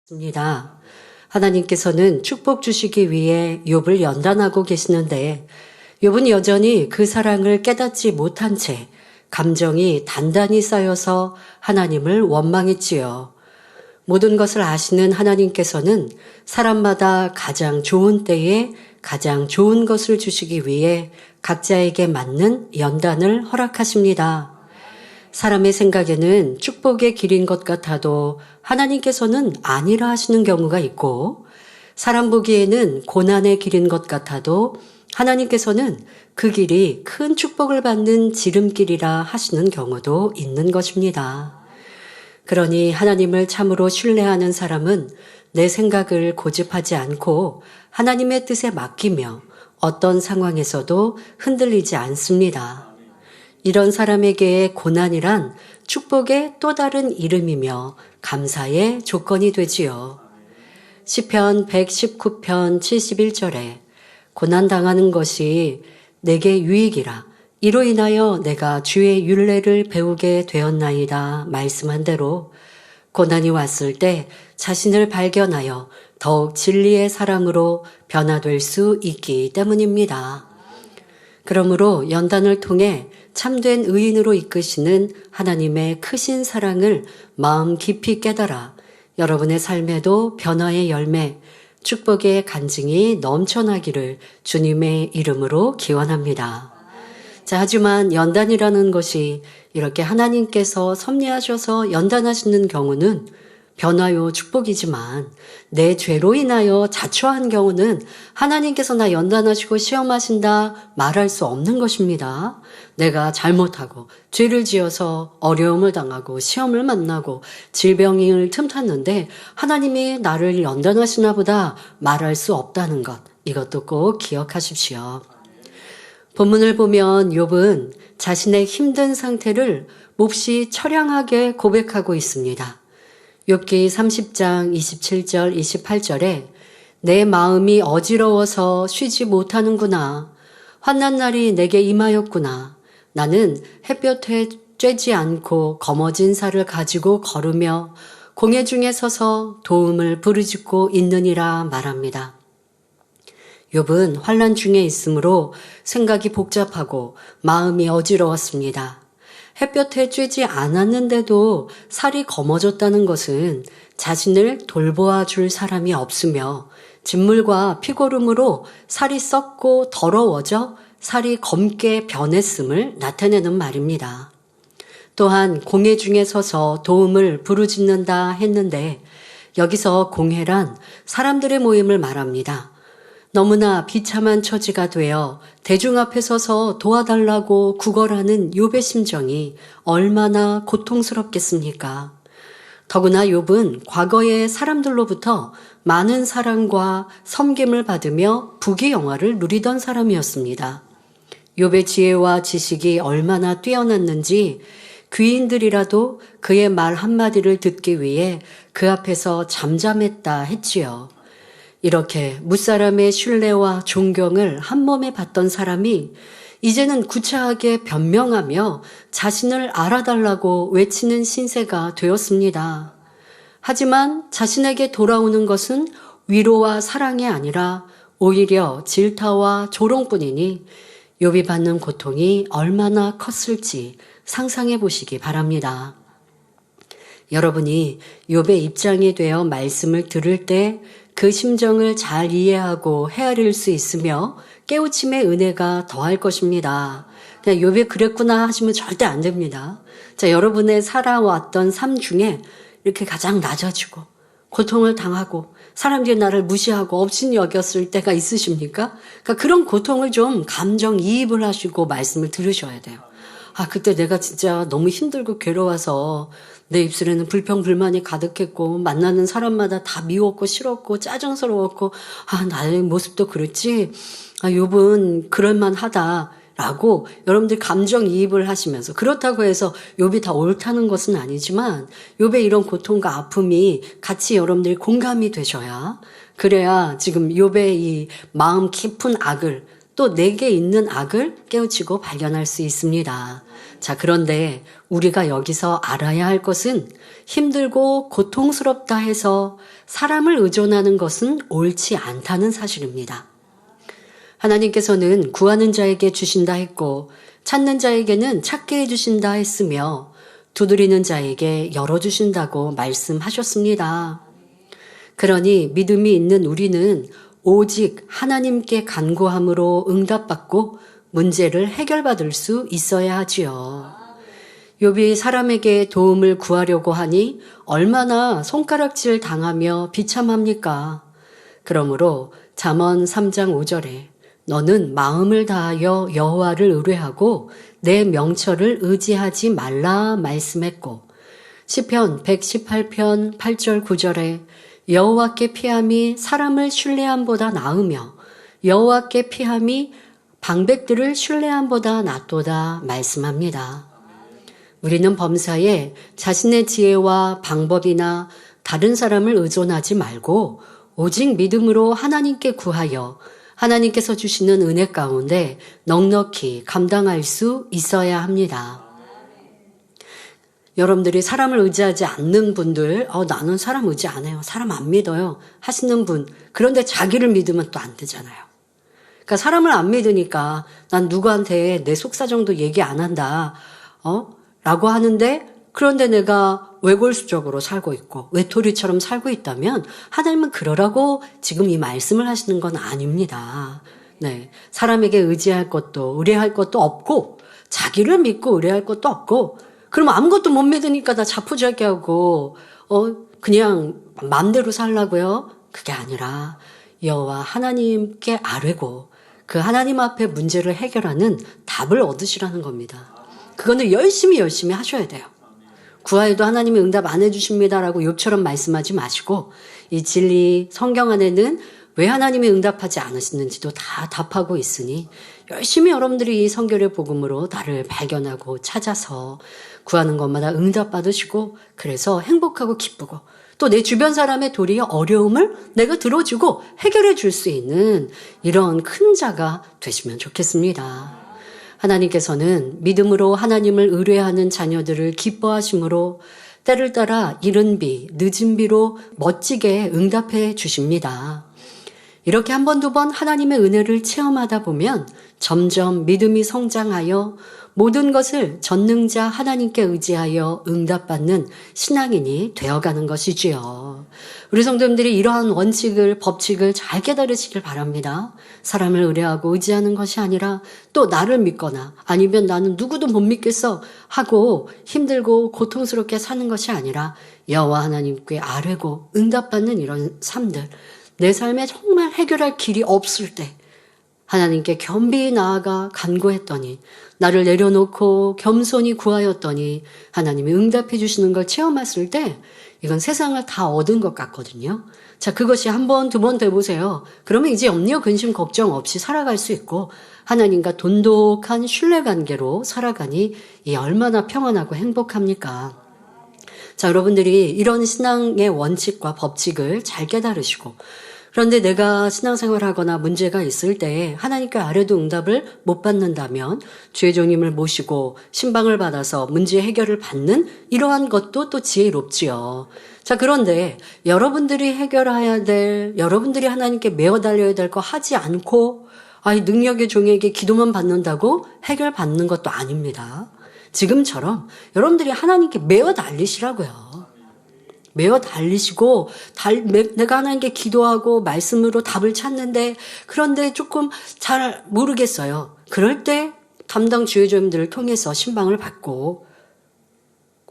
있습니다. 하나님께서는 축복 주시기 위해 욥을 연단하고 계시는데 욥은 여전히 그 사랑을 깨닫지 못한 채 감정이 단단히 쌓여서 하나님을 원망했지요. 모든 것을 아시는 하나님께서는 사람마다 가장 좋은 때에 가장 좋은 것을 주시기 위해 각자에게 맞는 연단을 허락하십니다. 사람의 생각에는 축복의 길인 것 같아도 하나님께서는 아니라 하시는 경우가 있고, 사람 보기에는 고난의 길인 것 같아도 하나님께서는 그 길이 큰 축복을 받는 지름길이라 하시는 경우도 있는 것입니다. 그러니 하나님을 참으로 신뢰하는 사람은 내 생각을 고집하지 않고 하나님의 뜻에 맡기며 어떤 상황에서도 흔들리지 않습니다. 이런 사람에게 고난이란 축복의 또 다른 이름이며 감사의 조건이 되지요. 시편 119편 71절에 고난당하는 것이 내게 유익이라 이로 인하여 내가 주의 율례를 배우게 되었나이다 말씀한 대로 고난이 왔을 때 자신을 발견하여 더욱 진리의 사람으로 변화될 수 있기 때문입니다. 그러므로 연단을 통해 참된 의인으로 이끄시는 하나님의 크신 사랑을 마음 깊이 깨달아 여러분의 삶에도 변화의 열매, 축복의 간증이 넘쳐나기를 주님의 이름으로 기원합니다. 자, 하지만 연단이라는 것이 이렇게 하나님께서 섭리하셔서 연단하시는 경우는 변화요 축복이지만 내 죄로 인하여 자초한 경우는 하나님께서 나 연단하시고 시험하신다 말할 수 없는 것입니다. 내가 잘못하고 죄를 지어서 어려움을 당하고 시험을 만나고 질병을 틈탔는데 하나님이 나를 연단하시나 보다 말할 수 없다는 것, 이것도 꼭 기억하십시오. 본문을 보면 욥은 자신의 힘든 상태를 몹시 처량하게 고백하고 있습니다. 욥기 30장 27절 28절에 내 마음이 어지러워서 쉬지 못하는구나. 환난 날이 내게 임하였구나. 나는 햇볕에 쬐지 않고 거머진 살을 가지고 걸으며 공회 중에 서서 도움을 부르짖고 있느니라 말합니다. 욥은 환난 중에 있으므로 생각이 복잡하고 마음이 어지러웠습니다. 햇볕에 쬐지 않았는데도 살이 검어졌다는 것은 자신을 돌보아 줄 사람이 없으며 진물과 피고름으로 살이 썩고 더러워져 살이 검게 변했음을 나타내는 말입니다. 또한 공회 중에 서서 도움을 부르짖는다 했는데 여기서 공회란 사람들의 모임을 말합니다. 너무나 비참한 처지가 되어 대중 앞에 서서 도와달라고 구걸하는 욥의 심정이 얼마나 고통스럽겠습니까? 더구나 욥은 과거의 사람들로부터 많은 사랑과 섬김을 받으며 부귀영화를 누리던 사람이었습니다. 욥의 지혜와 지식이 얼마나 뛰어났는지 귀인들이라도 그의 말 한마디를 듣기 위해 그 앞에서 잠잠했다 했지요. 이렇게 무사람의 신뢰와 존경을 한몸에 받던 사람이 이제는 구차하게 변명하며 자신을 알아달라고 외치는 신세가 되었습니다. 하지만 자신에게 돌아오는 것은 위로와 사랑이 아니라 오히려 질타와 조롱뿐이니 욥이 받는 고통이 얼마나 컸을지 상상해 보시기 바랍니다. 여러분이 욥의 입장이 되어 말씀을 들을 때 그 심정을 잘 이해하고 헤아릴 수 있으며 깨우침의 은혜가 더할 것입니다. 그냥 욥이 그랬구나 하시면 절대 안 됩니다. 자, 여러분의 살아왔던 삶 중에 이렇게 가장 낮아지고 고통을 당하고 사람들이 나를 무시하고 업신 여겼을 때가 있으십니까? 그러니까 그런 고통을 좀 감정이입을 하시고 말씀을 들으셔야 돼요. 아, 그때 내가 진짜 너무 힘들고 괴로워서 내 입술에는 불평불만이 가득했고 만나는 사람마다 다 미웠고 싫었고 짜증스러웠고 나의 모습도 그렇지. 욥은 그럴만하다라고 여러분들 감정이입을 하시면서 그렇다고 해서 욥이 다 옳다는 것은 아니지만 욥의 이런 고통과 아픔이 같이 여러분들이 공감이 되셔야 그래야 지금 욥의 이 마음 깊은 악을 또 내게 있는 악을 깨우치고 발견할 수 있습니다. 자, 그런데 우리가 여기서 알아야 할 것은 힘들고 고통스럽다 해서 사람을 의존하는 것은 옳지 않다는 사실입니다. 하나님께서는 구하는 자에게 주신다 했고 찾는 자에게는 찾게 해주신다 했으며 두드리는 자에게 열어주신다고 말씀하셨습니다. 그러니 믿음이 있는 우리는 오직 하나님께 간구함으로 응답받고 문제를 해결받을 수 있어야 하지요. 욥이 사람에게 도움을 구하려고 하니 얼마나 손가락질 당하며 비참합니까? 그러므로 잠언 3장 5절에 너는 마음을 다하여 여호와를 의뢰하고 내 명철을 의지하지 말라 말씀했고 시편 118편 8절 9절에 여호와께 피함이 사람을 신뢰함보다 나으며 여호와께 피함이 방백들을 신뢰함보다 낫도다 말씀합니다. 우리는 범사에 자신의 지혜와 방법이나 다른 사람을 의존하지 말고 오직 믿음으로 하나님께 구하여 하나님께서 주시는 은혜 가운데 넉넉히 감당할 수 있어야 합니다. 여러분들이 사람을 의지하지 않는 분들, 나는 사람 의지 안 해요. 사람 안 믿어요. 하시는 분. 그런데 자기를 믿으면 또 안 되잖아요. 그러니까 사람을 안 믿으니까 난 누구한테 내 속사정도 얘기 안 한다. 라고 하는데 그런데 내가 외골수적으로 살고 있고 외톨이처럼 살고 있다면 하나님은 그러라고 지금 이 말씀을 하시는 건 아닙니다. 네, 사람에게 의지할 것도 의뢰할 것도 없고 자기를 믿고 의뢰할 것도 없고 그럼 아무것도 못 믿으니까 나 자포자기하고 그냥 마음대로 살라고요? 그게 아니라 여호와 하나님께 아뢰고 그 하나님 앞에 문제를 해결하는 답을 얻으시라는 겁니다. 그거는 열심히 하셔야 돼요. 구하여도 하나님이 응답 안 해주십니다라고 욥처럼 말씀하지 마시고 이 진리 성경 안에는 왜 하나님이 응답하지 않으시는지도 다 답하고 있으니 열심히 여러분들이 이 성결의 복음으로 나를 발견하고 찾아서 구하는 것마다 응답 받으시고 그래서 행복하고 기쁘고 또 내 주변 사람의 도리의 어려움을 내가 들어주고 해결해 줄 수 있는 이런 큰 자가 되시면 좋겠습니다. 하나님께서는 믿음으로 하나님을 의뢰하는 자녀들을 기뻐하심으로 때를 따라 이른 비, 늦은 비로 멋지게 응답해 주십니다. 이렇게 한 번, 두 번 하나님의 은혜를 체험하다 보면 점점 믿음이 성장하여 모든 것을 전능자 하나님께 의지하여 응답받는 신앙인이 되어가는 것이지요. 우리 성도님들이 이러한 원칙을, 법칙을 잘 깨달으시길 바랍니다. 사람을 의뢰하고 의지하는 것이 아니라 또 나를 믿거나 아니면 나는 누구도 못 믿겠어 하고 힘들고 고통스럽게 사는 것이 아니라 여호와 하나님께 아뢰고 응답받는 이런 삶들, 내 삶에 정말 해결할 길이 없을 때 하나님께 겸비히 나아가 간구했더니 나를 내려놓고 겸손히 구하였더니 하나님이 응답해 주시는 걸 체험했을 때 이건 세상을 다 얻은 것 같거든요. 자, 그것이 한 번, 두 번 돼보세요. 그러면 이제 염려, 근심, 걱정 없이 살아갈 수 있고 하나님과 돈독한 신뢰관계로 살아가니 이 얼마나 평안하고 행복합니까? 자, 여러분들이 이런 신앙의 원칙과 법칙을 잘 깨달으시고 그런데 내가 신앙생활하거나 문제가 있을 때 하나님께 아뢰도 응답을 못 받는다면 주의 종님을 모시고 신방을 받아서 문제 해결을 받는 이러한 것도 또 지혜롭지요. 자, 그런데 여러분들이 해결해야 될, 여러분들이 하나님께 메어 달려야 될 거 하지 않고 능력의 종에게 기도만 받는다고 해결받는 것도 아닙니다. 지금처럼 여러분들이 하나님께 메어 달리시라고요. 메어 달리시고 내가 하나님께 기도하고 말씀으로 답을 찾는데 그런데 조금 잘 모르겠어요. 그럴 때 담당 주의조님들을 통해서 신방을 받고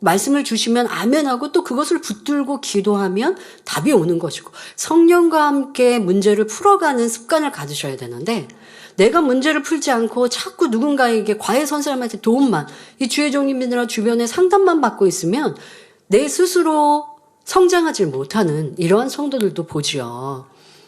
말씀을 주시면 아멘하고 또 그것을 붙들고 기도하면 답이 오는 것이고 성령과 함께 문제를 풀어가는 습관을 가지셔야 되는데 내가 문제를 풀지 않고 자꾸 누군가에게 과외선 사람한테 도움만 이 주의종님들이나 주변에 상담만 받고 있으면 내 스스로 성장하지 못하는 이러한 성도들도 보지요.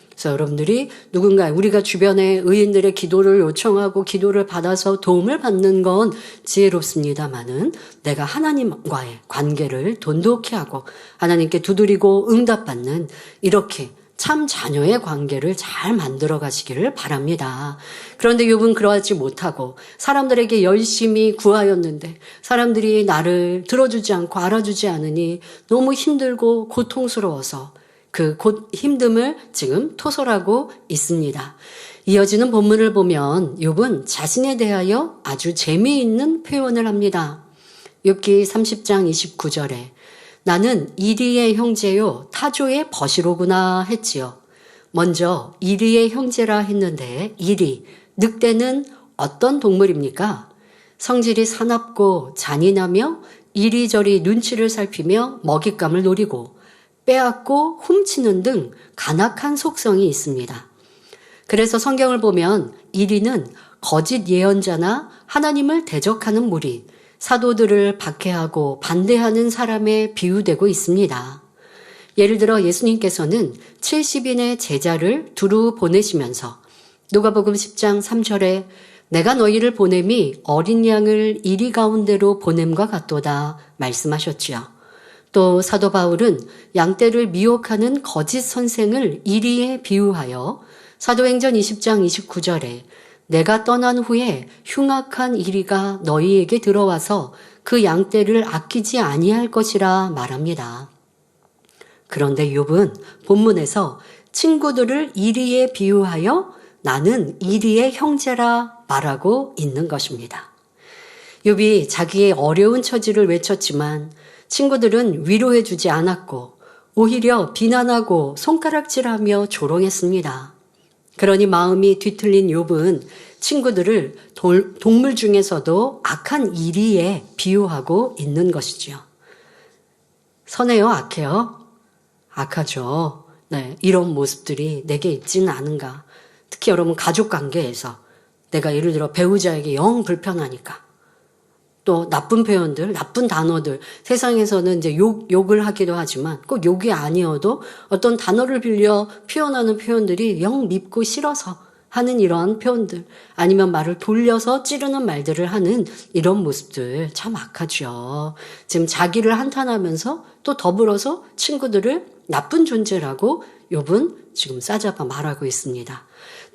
그래서 여러분들이 우리가 주변에 의인들의 기도를 요청하고 기도를 받아서 도움을 받는 건 지혜롭습니다마는 내가 하나님과의 관계를 돈독히 하고 하나님께 두드리고 응답받는 이렇게 참 자녀의 관계를 잘 만들어 가시기를 바랍니다. 그런데 욥은 그러하지 못하고 사람들에게 열심히 구하였는데 사람들이 나를 들어주지 않고 알아주지 않으니 너무 힘들고 고통스러워서 그 힘듦을 지금 토설하고 있습니다. 이어지는 본문을 보면 욥은 자신에 대하여 아주 재미있는 표현을 합니다. 욥기 30장 29절에 나는 이리의 형제요 타조의 벗이로구나 했지요. 먼저 이리의 형제라 했는데 이리, 늑대는 어떤 동물입니까? 성질이 사납고 잔인하며 이리저리 눈치를 살피며 먹잇감을 노리고 빼앗고 훔치는 등 간악한 속성이 있습니다. 그래서 성경을 보면 이리는 거짓 예언자나 하나님을 대적하는 무리, 사도들을 박해하고 반대하는 사람에 비유되고 있습니다. 예를 들어 예수님께서는 70인의 제자를 두루 보내시면서 누가복음 10장 3절에 내가 너희를 보냄이 어린 양을 이리 가운데로 보냄과 같도다 말씀하셨지요. 또 사도 바울은 양떼를 미혹하는 거짓 선생을 이리에 비유하여 사도행전 20장 29절에 내가 떠난 후에 흉악한 이리가 너희에게 들어와서 그 양떼를 아끼지 아니할 것이라 말합니다. 그런데 욥은 본문에서 친구들을 이리에 비유하여 나는 이리의 형제라 말하고 있는 것입니다. 욥이 자기의 어려운 처지를 외쳤지만 친구들은 위로해 주지 않았고 오히려 비난하고 손가락질하며 조롱했습니다. 그러니 마음이 뒤틀린 욥은 친구들을 동물 중에서도 악한 이리에 비유하고 있는 것이지요. 선해요, 악해요? 악하죠. 네, 이런 모습들이 내게 있지는 않은가. 특히 여러분 가족 관계에서 내가 예를 들어 배우자에게 영 불편하니까 또 나쁜 표현들, 나쁜 단어들, 세상에서는 이제 욕을 하기도 하지만 꼭 욕이 아니어도 어떤 단어를 빌려 표현하는 표현들이 영 밉고 싫어서 하는 이런 표현들, 아니면 말을 돌려서 찌르는 말들을 하는 이런 모습들 참 악하죠. 지금 자기를 한탄하면서 또 더불어서 친구들을 나쁜 존재라고 욥은 지금 싸잡아 말하고 있습니다.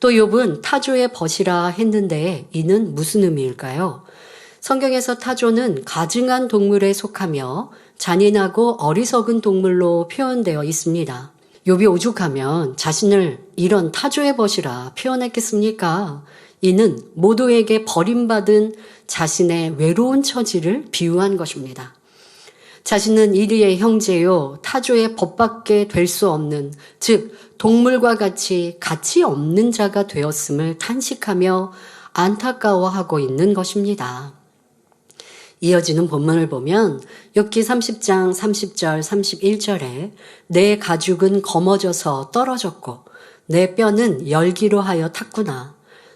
또 욥은 타조의 벗이라 했는데 이는 무슨 의미일까요? 성경에서 타조는 가증한 동물에 속하며 잔인하고 어리석은 동물로 표현되어 있습니다. 욥이 오죽하면 자신을 이런 타조의 벗이라 표현했겠습니까? 이는 모두에게 버림받은 자신의 외로운 처지를 비유한 것입니다. 자신은 이리의 형제요 타조의 벗밖에 될 수 없는, 즉 동물과 같이 가치 없는 자가 되었음을 탄식하며 안타까워하고 있는 것입니다. 이어지는 본문을 보면 욥기 30장 30절 31절에 내 가죽은 검어져서 떨어졌고 내 뼈는 열기로 하여 탔구나.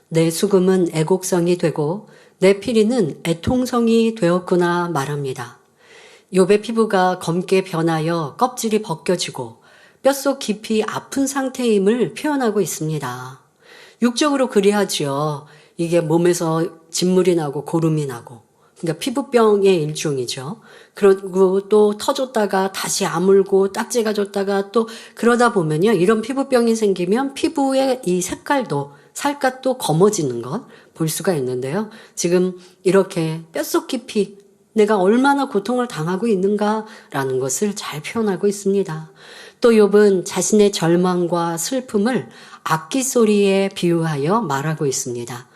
내 수금은 애곡성이 되고 내 피리는 애통성이 되었구나 말합니다. 욥의 피부가 검게 변하여 껍질이 벗겨지고 뼛속 깊이 아픈 상태임을 표현하고 있습니다. 육적으로 그리하지요. 이게 몸에서 진물이 나고 고름이 나고, 그러니까 피부병의 일종이죠. 그리고 또 터졌다가 다시 아물고 딱지가 졌다가 또 그러다 보면요, 이런 피부병이 생기면 피부의 이 색깔도 살갗도 검어지는 것 볼 수가 있는데요. 지금 이렇게 뼛속 깊이 내가 얼마나 고통을 당하고 있는가라는 것을 잘 표현하고 있습니다. 또 욥은 자신의 절망과 슬픔을 악기 소리에 비유하여 말하고 있습니다.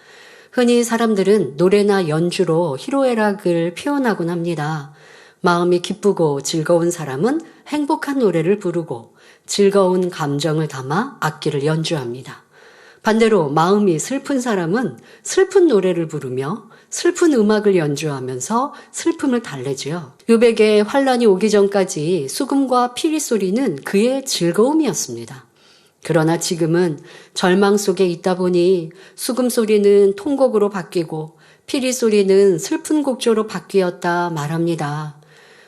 흔히 사람들은 노래나 연주로 희로애락을 표현하곤 합니다. 마음이 기쁘고 즐거운 사람은 행복한 노래를 부르고 즐거운 감정을 담아 악기를 연주합니다. 반대로 마음이 슬픈 사람은 슬픈 노래를 부르며 슬픈 음악을 연주하면서 슬픔을 달래지요. 욥에게 환란이 오기 전까지 수금과 피리 소리는 그의 즐거움이었습니다. 그러나 지금은 절망 속에 있다 보니 수금 소리는 통곡으로 바뀌고 피리 소리는 슬픈 곡조로 바뀌었다 말합니다.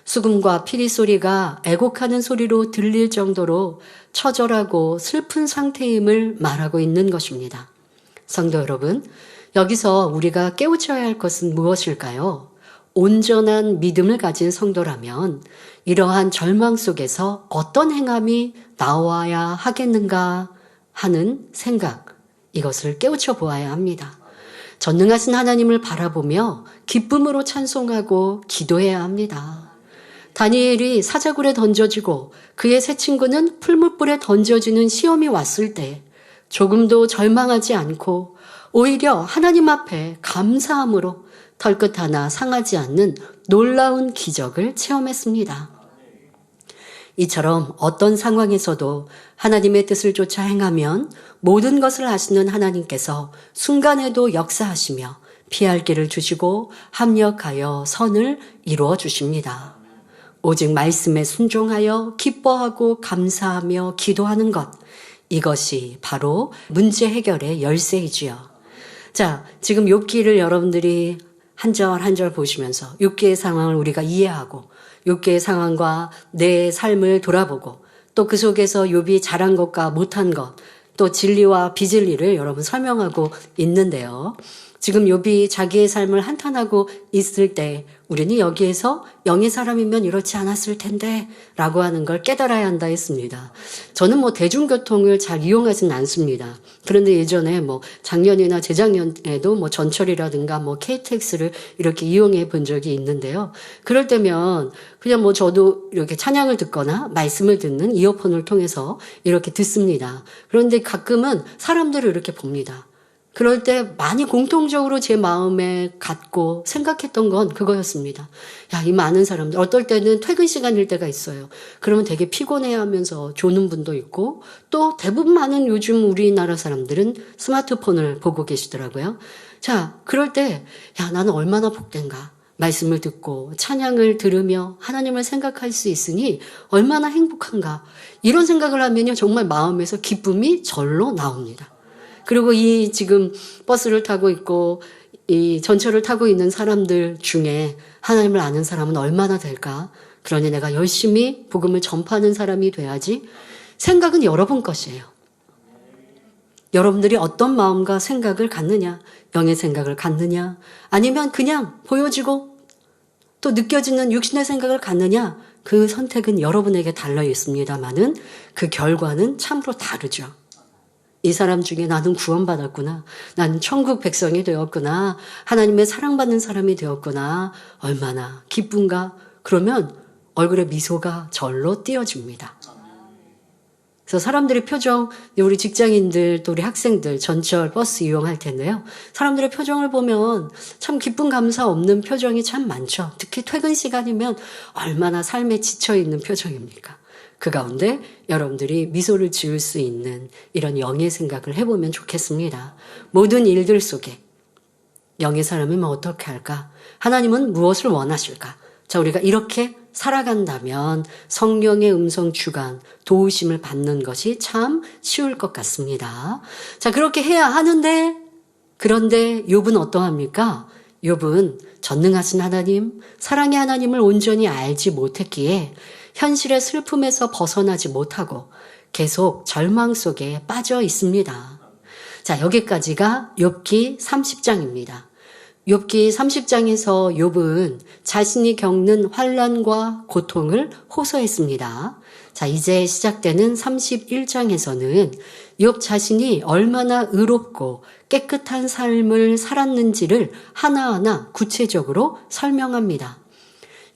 수금과 피리 소리가 애곡하는 소리로 들릴 정도로 처절하고 슬픈 상태임을 말하고 있는 것입니다. 성도 여러분, 여기서 우리가 깨우쳐야 할 것은 무엇일까요? 온전한 믿음을 가진 성도라면 이러한 절망 속에서 어떤 행함이 나와야 하겠는가 하는 생각, 이것을 깨우쳐 보아야 합니다. 전능하신 하나님을 바라보며 기쁨으로 찬송하고 기도해야 합니다. 다니엘이 사자굴에 던져지고 그의 세 친구는 풀무불에 던져지는 시험이 왔을 때 조금도 절망하지 않고 오히려 하나님 앞에 감사함으로 털끝 하나 상하지 않는 놀라운 기적을 체험했습니다. 이처럼 어떤 상황에서도 하나님의 뜻을 쫓아 행하면 모든 것을 아시는 하나님께서 순간에도 역사하시며 피할 길을 주시고 합력하여 선을 이루어 주십니다. 오직 말씀에 순종하여 기뻐하고 감사하며 기도하는 것, 이것이 바로 문제 해결의 열쇠이지요. 자, 지금 욥기를 여러분들이 한 절 한 절 보시면서 욥기의 상황을 우리가 이해하고 욥기의 상황과 내 삶을 돌아보고 또 그 속에서 욥이 잘한 것과 못한 것, 또 진리와 비진리를 여러분 설명하고 있는데요. 지금 욥이 자기의 삶을 한탄하고 있을 때 우리는 여기에서 영의 사람이면 이렇지 않았을 텐데 라고 하는 걸 깨달아야 한다 했습니다. 저는 대중교통을 잘 이용하지는 않습니다. 그런데 예전에 작년이나 재작년에도 전철이라든가 KTX를 이렇게 이용해 본 적이 있는데요. 그럴 때면 그냥 저도 이렇게 찬양을 듣거나 말씀을 듣는 이어폰을 통해서 이렇게 듣습니다. 그런데 가끔은 사람들을 이렇게 봅니다. 그럴 때 많이 공통적으로 제 마음에 갖고 생각했던 건 그거였습니다. 야, 이 많은 사람들, 어떨 때는 퇴근 시간일 때가 있어요. 그러면 되게 피곤해하면서 조는 분도 있고 또 대부분 많은 요즘 우리나라 사람들은 스마트폰을 보고 계시더라고요. 자, 그럴 때 야, 나는 얼마나 복된가. 말씀을 듣고 찬양을 들으며 하나님을 생각할 수 있으니 얼마나 행복한가. 이런 생각을 하면요, 정말 마음에서 기쁨이 절로 나옵니다. 그리고 이 지금 버스를 타고 있고 이 전철을 타고 있는 사람들 중에 하나님을 아는 사람은 얼마나 될까? 그러니 내가 열심히 복음을 전파하는 사람이 돼야지. 생각은 여러분 것이에요. 여러분들이 어떤 마음과 생각을 갖느냐, 영의 생각을 갖느냐, 아니면 그냥 보여지고 또 느껴지는 육신의 생각을 갖느냐, 그 선택은 여러분에게 달려 있습니다만은 그 결과는 참으로 다르죠. 이 사람 중에 나는 구원받았구나. 나는 천국 백성이 되었구나. 하나님의 사랑받는 사람이 되었구나. 얼마나 기쁜가. 그러면 얼굴에 미소가 절로 띄어집니다. 그래서 사람들의 표정, 우리 직장인들 또 우리 학생들 전철 버스 이용할 텐데요. 사람들의 표정을 보면 참 기쁨 감사 없는 표정이 참 많죠. 특히 퇴근 시간이면 얼마나 삶에 지쳐있는 표정입니까? 그 가운데 여러분들이 미소를 지을 수 있는 이런 영의 생각을 해보면 좋겠습니다. 모든 일들 속에 영의 사람이면 어떻게 할까? 하나님은 무엇을 원하실까? 자, 우리가 이렇게 살아간다면 성령의 음성 주관, 도우심을 받는 것이 참 쉬울 것 같습니다. 자, 그렇게 해야 하는데, 그런데 욥은 어떠합니까? 욥은 전능하신 하나님, 사랑의 하나님을 온전히 알지 못했기에 현실의 슬픔에서 벗어나지 못하고 계속 절망 속에 빠져 있습니다. 자, 여기까지가 욥기 30장입니다. 욥기 30장에서 욥은 자신이 겪는 환난과 고통을 호소했습니다. 자, 이제 시작되는 31장에서는 욥 자신이 얼마나 의롭고 깨끗한 삶을 살았는지를 하나하나 구체적으로 설명합니다.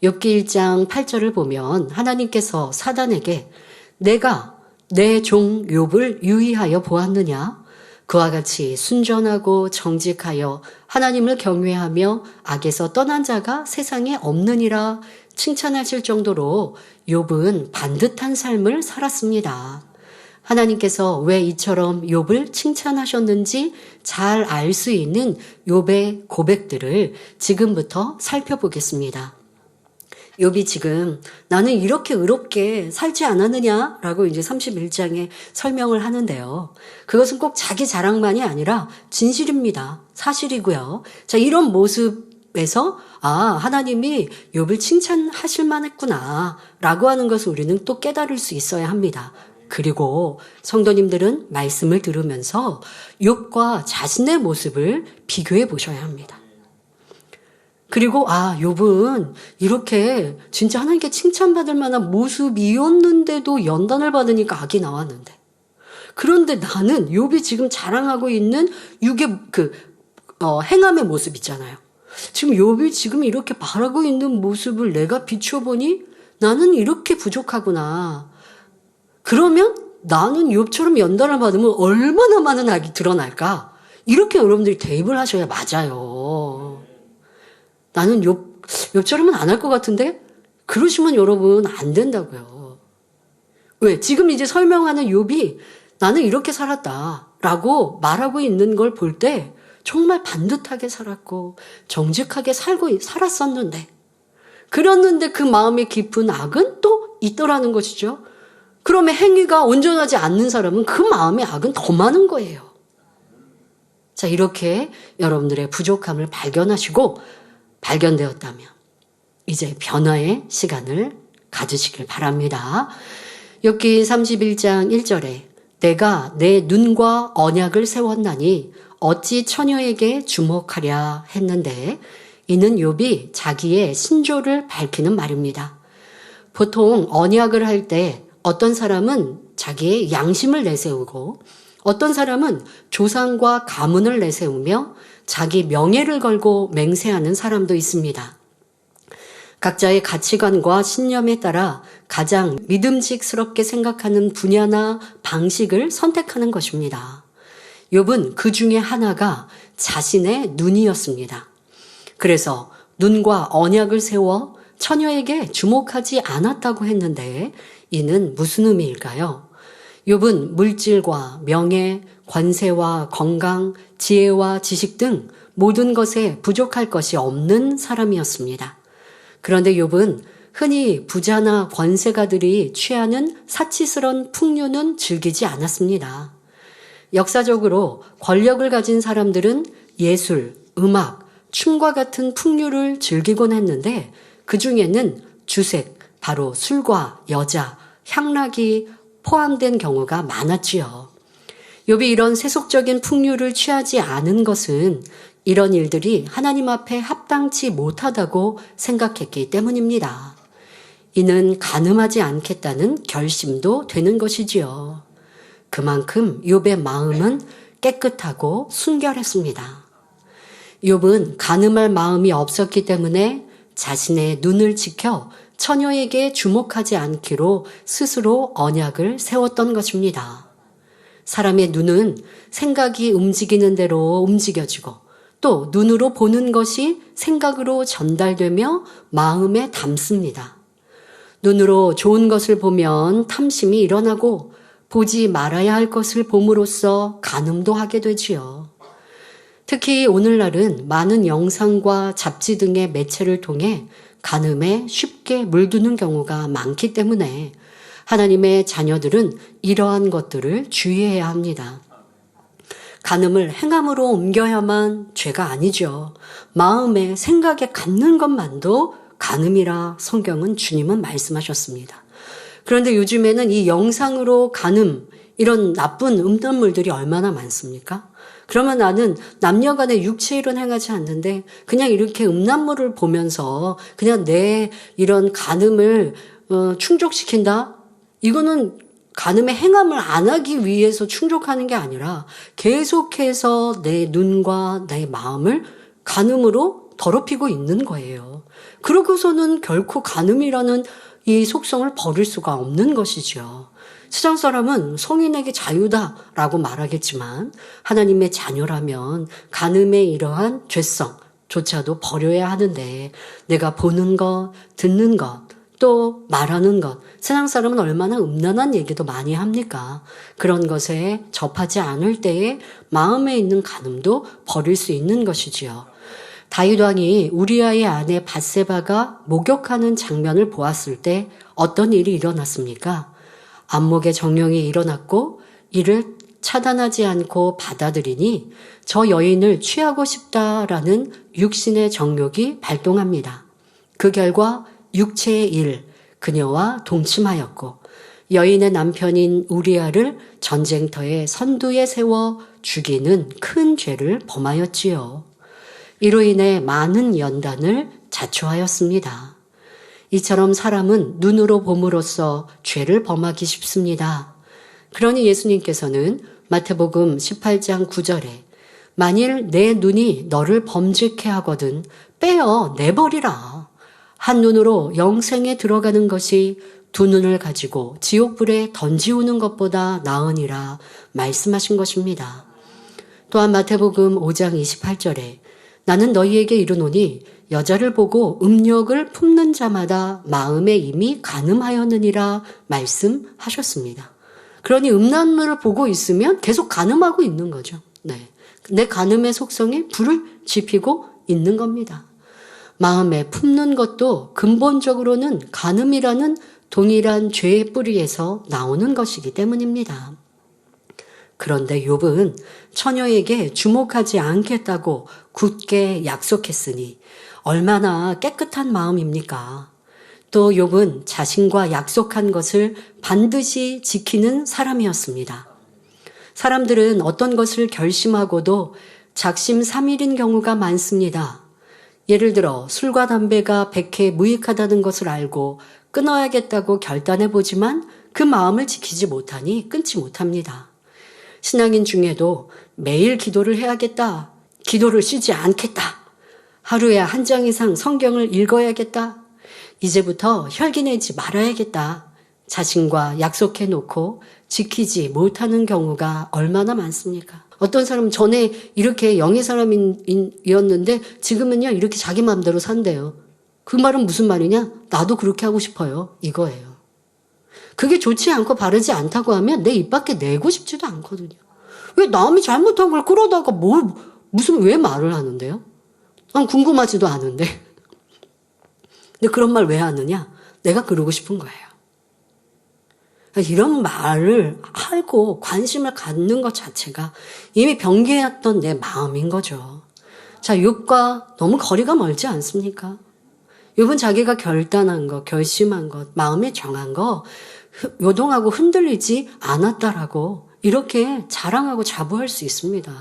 욥기 1장 8절을 보면 하나님께서 사단에게 내가 내 종 욥을 유의하여 보았느냐? 그와 같이 순전하고 정직하여 하나님을 경외하며 악에서 떠난 자가 세상에 없느니라 칭찬하실 정도로 욥은 반듯한 삶을 살았습니다. 하나님께서 왜 이처럼 욥을 칭찬하셨는지 잘 알 수 있는 욥의 고백들을 지금부터 살펴보겠습니다. 욥이 지금 나는 이렇게 의롭게 살지 않았느냐라고 이제 31장에 설명을 하는데요. 그것은 꼭 자기 자랑만이 아니라 진실입니다. 사실이고요. 자, 이런 모습에서 하나님이 욥을 칭찬하실 만했구나라고 하는 것을 우리는 또 깨달을 수 있어야 합니다. 그리고 성도님들은 말씀을 들으면서 욥과 자신의 모습을 비교해 보셔야 합니다. 그리고 욥은 이렇게 진짜 하나님께 칭찬받을 만한 모습이었는데도 연단을 받으니까 악이 나왔는데. 그런데 나는 욥이 지금 자랑하고 있는 육의 행함의 모습 있잖아요. 지금 욥이 지금 이렇게 바라고 있는 모습을 내가 비추어 보니 나는 이렇게 부족하구나. 그러면 나는 욥처럼 연단을 받으면 얼마나 많은 악이 드러날까? 이렇게 여러분들이 대입을 하셔야 맞아요. 나는 욥처럼은 안 할 것 같은데? 그러시면 여러분 안 된다고요. 왜? 지금 이제 설명하는 욥이 나는 이렇게 살았다라고 말하고 있는 걸 볼 때 정말 반듯하게 살았고 정직하게 살았었는데 그랬는데 그 마음의 깊은 악은 또 있더라는 것이죠. 그러면 행위가 온전하지 않는 사람은 그 마음의 악은 더 많은 거예요. 자, 이렇게 여러분들의 부족함을 발견하시고 발견되었다면 이제 변화의 시간을 가지시길 바랍니다. 욥기 31장 1절에 내가 내 눈과 언약을 세웠나니 어찌 처녀에게 주목하랴 했는데 이는 욥이 자기의 신조를 밝히는 말입니다. 보통 언약을 할 때 어떤 사람은 자기의 양심을 내세우고 어떤 사람은 조상과 가문을 내세우며 자기 명예를 걸고 맹세하는 사람도 있습니다. 각자의 가치관과 신념에 따라 가장 믿음직스럽게 생각하는 분야나 방식을 선택하는 것입니다. 욥은 그 중에 하나가 자신의 눈이었습니다. 그래서 눈과 언약을 세워 처녀에게 주목하지 않았다고 했는데 이는 무슨 의미일까요? 욥은 물질과 명예, 권세와 건강, 지혜와 지식 등 모든 것에 부족할 것이 없는 사람이었습니다. 그런데 욥은 흔히 부자나 권세가들이 취하는 사치스러운 풍류는 즐기지 않았습니다. 역사적으로 권력을 가진 사람들은 예술, 음악, 춤과 같은 풍류를 즐기곤 했는데 그 중에는 주색, 바로 술과 여자, 향락이 포함된 경우가 많았지요. 욥이 이런 세속적인 풍류를 취하지 않은 것은 이런 일들이 하나님 앞에 합당치 못하다고 생각했기 때문입니다. 이는 간음하지 않겠다는 결심도 되는 것이지요. 그만큼 욥의 마음은 깨끗하고 순결했습니다. 욥은 간음할 마음이 없었기 때문에 자신의 눈을 지켜 처녀에게 주목하지 않기로 스스로 언약을 세웠던 것입니다. 사람의 눈은 생각이 움직이는 대로 움직여지고 또 눈으로 보는 것이 생각으로 전달되며 마음에 담습니다. 눈으로 좋은 것을 보면 탐심이 일어나고 보지 말아야 할 것을 봄으로써 간음도 하게 되지요. 특히 오늘날은 많은 영상과 잡지 등의 매체를 통해 간음에 쉽게 물드는 경우가 많기 때문에 하나님의 자녀들은 이러한 것들을 주의해야 합니다. 간음을 행함으로 옮겨야만 죄가 아니죠. 마음에 생각에 갖는 것만도 간음이라 성경은 주님은 말씀하셨습니다. 그런데 요즘에는 이 영상으로 간음, 이런 나쁜 음란물들이 얼마나 많습니까? 그러면 나는 남녀간의 육체일은 행하지 않는데 그냥 이렇게 음란물을 보면서 그냥 내 이런 간음을 충족시킨다? 이거는 간음의 행함을 안 하기 위해서 충족하는 게 아니라 계속해서 내 눈과 내 마음을 간음으로 더럽히고 있는 거예요. 그러고서는 결코 간음이라는 이 속성을 버릴 수가 없는 것이죠. 세상 사람은 성인에게 자유다라고 말하겠지만 하나님의 자녀라면 간음의 이러한 죄성조차도 버려야 하는데 내가 보는 것, 듣는 것, 또 말하는 것, 세상 사람은 얼마나 음란한 얘기도 많이 합니까? 그런 것에 접하지 않을 때에 마음에 있는 간음도 버릴 수 있는 것이지요. 다윗 왕이 우리아의 아내 밧세바가 목욕하는 장면을 보았을 때 어떤 일이 일어났습니까? 안목의 정령이 일어났고 이를 차단하지 않고 받아들이니 저 여인을 취하고 싶다라는 육신의 정욕이 발동합니다. 그 결과 육체의 일, 그녀와 동침하였고 여인의 남편인 우리아를 전쟁터의 선두에 세워 죽이는 큰 죄를 범하였지요. 이로 인해 많은 연단을 자초하였습니다. 이처럼 사람은 눈으로 봄으로써 죄를 범하기 쉽습니다. 그러니 예수님께서는 마태복음 18장 9절에 만일 내 눈이 너를 범죄케 하거든 빼어 내버리라. 한 눈으로 영생에 들어가는 것이 두 눈을 가지고 지옥불에 던지우는 것보다 나으니라 말씀하신 것입니다. 또한 마태복음 5장 28절에 나는 너희에게 이르노니 여자를 보고 음욕을 품는 자마다 마음에 이미 간음하였느니라 말씀하셨습니다. 그러니 음란물을 보고 있으면 계속 간음하고 있는 거죠. 네. 내 간음의 속성이 불을 지피고 있는 겁니다. 마음에 품는 것도 근본적으로는 간음이라는 동일한 죄의 뿌리에서 나오는 것이기 때문입니다. 그런데 욥은 처녀에게 주목하지 않겠다고 굳게 약속했으니 얼마나 깨끗한 마음입니까? 또 욥은 자신과 약속한 것을 반드시 지키는 사람이었습니다. 사람들은 어떤 것을 결심하고도 작심삼일인 경우가 많습니다. 예를 들어 술과 담배가 백해 무익하다는 것을 알고 끊어야겠다고 결단해보지만 그 마음을 지키지 못하니 끊지 못합니다. 신앙인 중에도 매일 기도를 해야겠다, 기도를 쉬지 않겠다, 하루에 한 장 이상 성경을 읽어야겠다, 이제부터 혈기 내지 말아야겠다, 자신과 약속해놓고 지키지 못하는 경우가 얼마나 많습니까? 어떤 사람은 전에 이렇게 영의 사람이었는데 지금은요 이렇게 자기 마음대로 산대요. 그 말은 무슨 말이냐? 나도 그렇게 하고 싶어요. 이거예요. 그게 좋지 않고 바르지 않다고 하면 내 입 밖에 내고 싶지도 않거든요. 왜 남이 잘못한 걸 끌어다가 왜 말을 하는데요? 난 궁금하지도 않은데. 근데 그런 말 왜 하느냐? 내가 그러고 싶은 거예요. 이런 말을 하고 관심을 갖는 것 자체가 이미 변개했던 내 마음인 거죠. 자, 욥과 너무 거리가 멀지 않습니까? 욥은 자기가 결단한 것, 결심한 것, 마음에 정한 거 요동하고 흔들리지 않았다라고 이렇게 자랑하고 자부할 수 있습니다.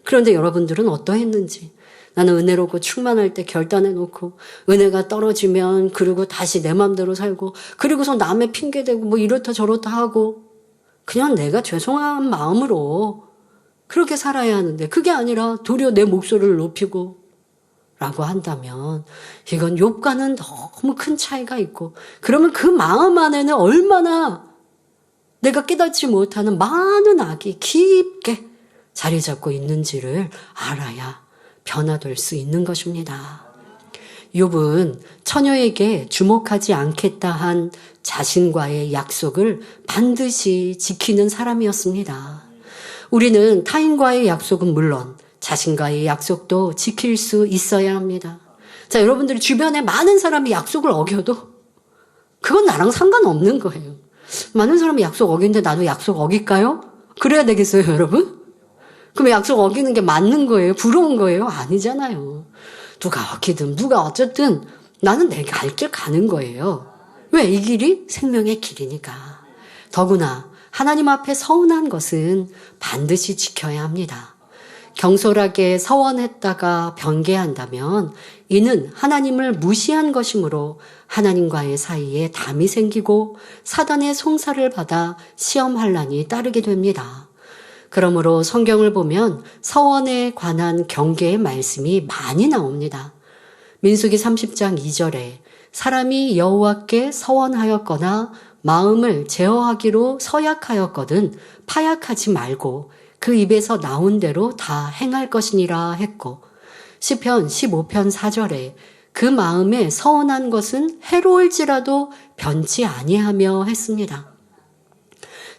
그런데 여러분들은 어떠했는지, 나는 은혜롭고 충만할 때 결단해놓고 은혜가 떨어지면 그리고 다시 내 맘대로 살고 그리고서 남의 핑계대고 이렇다 저렇다 하고 그냥 내가 죄송한 마음으로 그렇게 살아야 하는데 그게 아니라 도리어 내 목소리를 높이고 라고 한다면 이건 욥과는 너무 큰 차이가 있고, 그러면 그 마음 안에는 얼마나 내가 깨닫지 못하는 많은 악이 깊게 자리 잡고 있는지를 알아야 변화될 수 있는 것입니다. 욥은 처녀에게 주목하지 않겠다 한 자신과의 약속을 반드시 지키는 사람이었습니다. 우리는 타인과의 약속은 물론 자신과의 약속도 지킬 수 있어야 합니다. 자, 여러분들이 주변에 많은 사람이 약속을 어겨도 그건 나랑 상관없는 거예요. 많은 사람이 약속 어기는데 나도 약속 어길까요? 그래야 되겠어요, 여러분? 그럼 약속 어기는 게 맞는 거예요? 부러운 거예요? 아니잖아요. 누가 어기든 누가 어쨌든 나는 내 갈 길 가는 거예요. 왜? 이 길이 생명의 길이니까. 더구나 하나님 앞에 서운한 것은 반드시 지켜야 합니다. 경솔하게 서원했다가 변개한다면 이는 하나님을 무시한 것이므로 하나님과의 사이에 담이 생기고 사단의 송사를 받아 시험환란이 따르게 됩니다. 그러므로 성경을 보면 서원에 관한 경계의 말씀이 많이 나옵니다. 민수기 30장 2절에 사람이 여호와께 서원하였거나 마음을 제어하기로 서약하였거든 파약하지 말고 그 입에서 나온 대로 다 행할 것이니라 했고, 시편 15편 4절에 그 마음에 서원한 것은 해로울지라도 변치 아니하며 했습니다.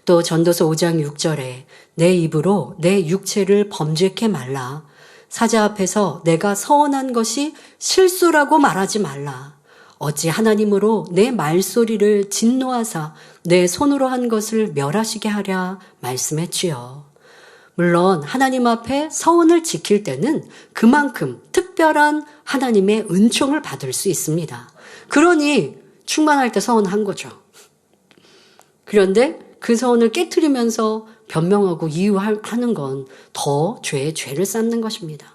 또 전도서 5장 6절에 내 입으로 내 육체를 범죄케 말라. 사자 앞에서 내가 서원한 것이 실수라고 말하지 말라. 어찌 하나님으로 내 말소리를 진노하사 내 손으로 한 것을 멸하시게 하랴 말씀했지요. 물론 하나님 앞에 서원을 지킬 때는 그만큼 특별한 하나님의 은총을 받을 수 있습니다. 그러니 충만할 때 서원한 거죠. 그런데 그 서원을 깨트리면서 변명하고 이유하는 건 더 죄에 죄를 쌓는 것입니다.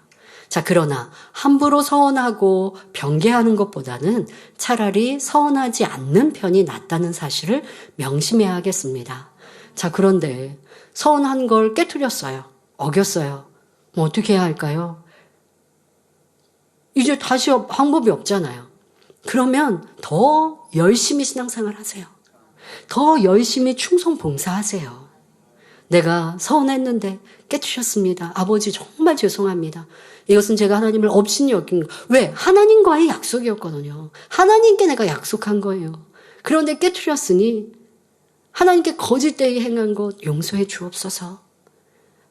자, 그러나 함부로 서원하고 변개하는 것보다는 차라리 서원하지 않는 편이 낫다는 사실을 명심해야 하겠습니다. 자, 그런데 서원한 걸 깨트렸어요. 어겼어요. 뭐 어떻게 해야 할까요? 이제 다시 방법이 없잖아요. 그러면 더 열심히 신앙생활 하세요. 더 열심히 충성 봉사하세요. 내가 서운했는데 깨트렸습니다. 아버지 정말 죄송합니다. 이것은 제가 하나님을 업신이 여긴 거. 왜? 하나님과의 약속이었거든요. 하나님께 내가 약속한 거예요. 그런데 깨트렸으니 하나님께 거짓되게 행한 것 용서해 주옵소서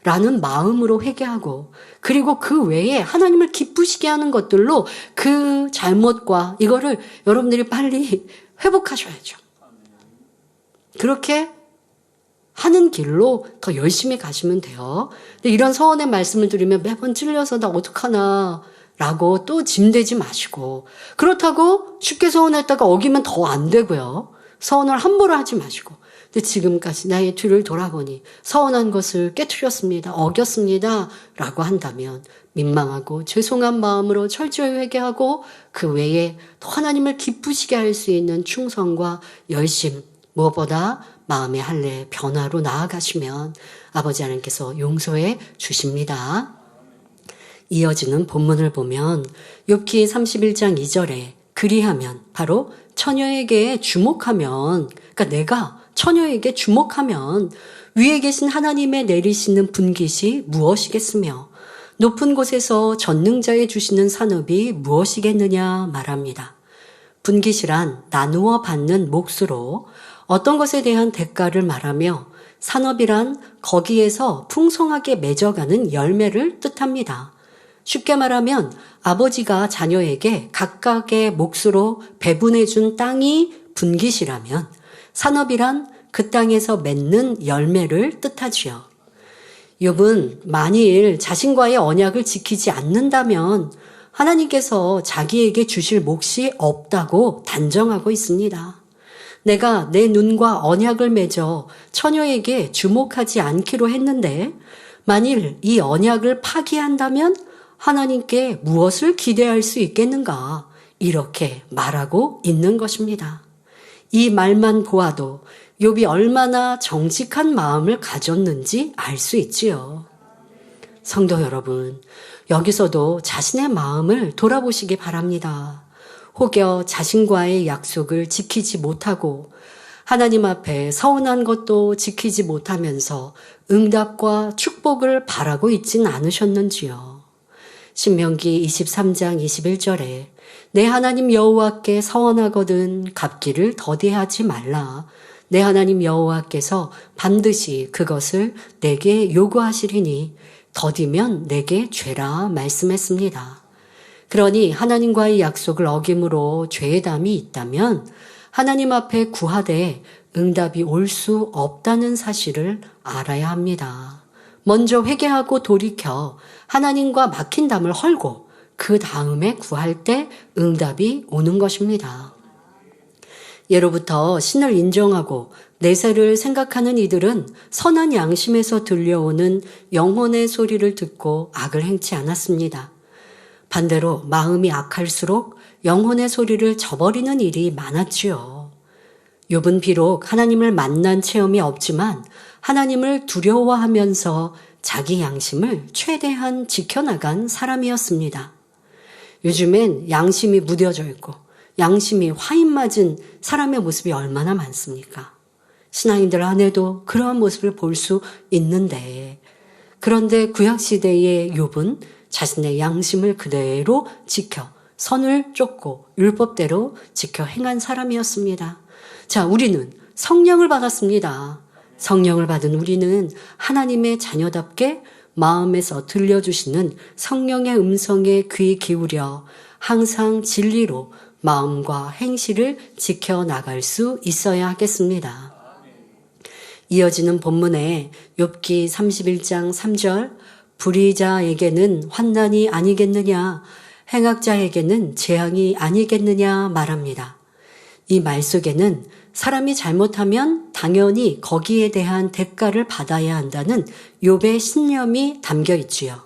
라는 마음으로 회개하고, 그리고 그 외에 하나님을 기쁘시게 하는 것들로 그 잘못과 이거를 여러분들이 빨리 회복하셔야죠. 그렇게 하는 길로 더 열심히 가시면 돼요. 근데 이런 서원의 말씀을 드리면 매번 찔려서 나 어떡하나 라고 또 짐되지 마시고, 그렇다고 쉽게 서원했다가 어기면 더 안 되고요. 서원을 함부로 하지 마시고, 근데 지금까지 나의 뒤를 돌아보니 서원한 것을 깨트렸습니다. 어겼습니다. 라고 한다면 민망하고 죄송한 마음으로 철저히 회개하고, 그 외에 더 하나님을 기쁘시게 할 수 있는 충성과 열심, 무엇보다 마음의 할례 변화로 나아가시면 아버지 하나님께서 용서해 주십니다. 이어지는 본문을 보면 욥기 31장 2절에 그리하면, 바로 처녀에게 주목하면, 그러니까 내가 처녀에게 주목하면 위에 계신 하나님의 내리시는 분깃이 무엇이겠으며 높은 곳에서 전능자의 주시는 산업이 무엇이겠느냐 말합니다. 분깃이란 나누어 받는 몫으로 어떤 것에 대한 대가를 말하며, 산업이란 거기에서 풍성하게 맺어가는 열매를 뜻합니다. 쉽게 말하면 아버지가 자녀에게 각각의 몫으로 배분해준 땅이 분깃이라면, 산업이란 그 땅에서 맺는 열매를 뜻하지요. 욥은 만일 자신과의 언약을 지키지 않는다면 하나님께서 자기에게 주실 몫이 없다고 단정하고 있습니다. 내가 내 눈과 언약을 맺어 처녀에게 주목하지 않기로 했는데 만일 이 언약을 파기한다면 하나님께 무엇을 기대할 수 있겠는가? 이렇게 말하고 있는 것입니다. 이 말만 보아도 욥이 얼마나 정직한 마음을 가졌는지 알 수 있지요. 성도 여러분, 여기서도 자신의 마음을 돌아보시기 바랍니다. 혹여 자신과의 약속을 지키지 못하고 하나님 앞에 서운한 것도 지키지 못하면서 응답과 축복을 바라고 있진 않으셨는지요. 신명기 23장 21절에 내 하나님 여호와께 서원하거든 갚기를 더디하지 말라. 내 하나님 여호와께서 반드시 그것을 내게 요구하시리니 더디면 내게 죄라 말씀했습니다. 그러니 하나님과의 약속을 어김으로 죄담이 있다면 하나님 앞에 구하되 응답이 올 수 없다는 사실을 알아야 합니다. 먼저 회개하고 돌이켜 하나님과 막힌 담을 헐고 그 다음에 구할 때 응답이 오는 것입니다. 예로부터 신을 인정하고 내세를 생각하는 이들은 선한 양심에서 들려오는 영혼의 소리를 듣고 악을 행치 않았습니다. 반대로 마음이 악할수록 영혼의 소리를 저버리는 일이 많았지요. 욥은 비록 하나님을 만난 체험이 없지만 하나님을 두려워하면서 자기 양심을 최대한 지켜나간 사람이었습니다. 요즘엔 양심이 무뎌져 있고 양심이 화인 맞은 사람의 모습이 얼마나 많습니까? 신앙인들 안에도 그러한 모습을 볼 수 있는데, 그런데 구약시대의 욥은 자신의 양심을 그대로 지켜 선을 쫓고 율법대로 지켜 행한 사람이었습니다. 자, 우리는 성령을 받았습니다. 성령을 받은 우리는 하나님의 자녀답게 마음에서 들려주시는 성령의 음성에 귀 기울여 항상 진리로 마음과 행실을 지켜나갈 수 있어야 하겠습니다. 이어지는 본문에 욥기 31장 3절 불의자에게는 환난이 아니겠느냐, 행악자에게는 재앙이 아니겠느냐 말합니다. 이 말 속에는 사람이 잘못하면 당연히 거기에 대한 대가를 받아야 한다는 욥의 신념이 담겨 있지요.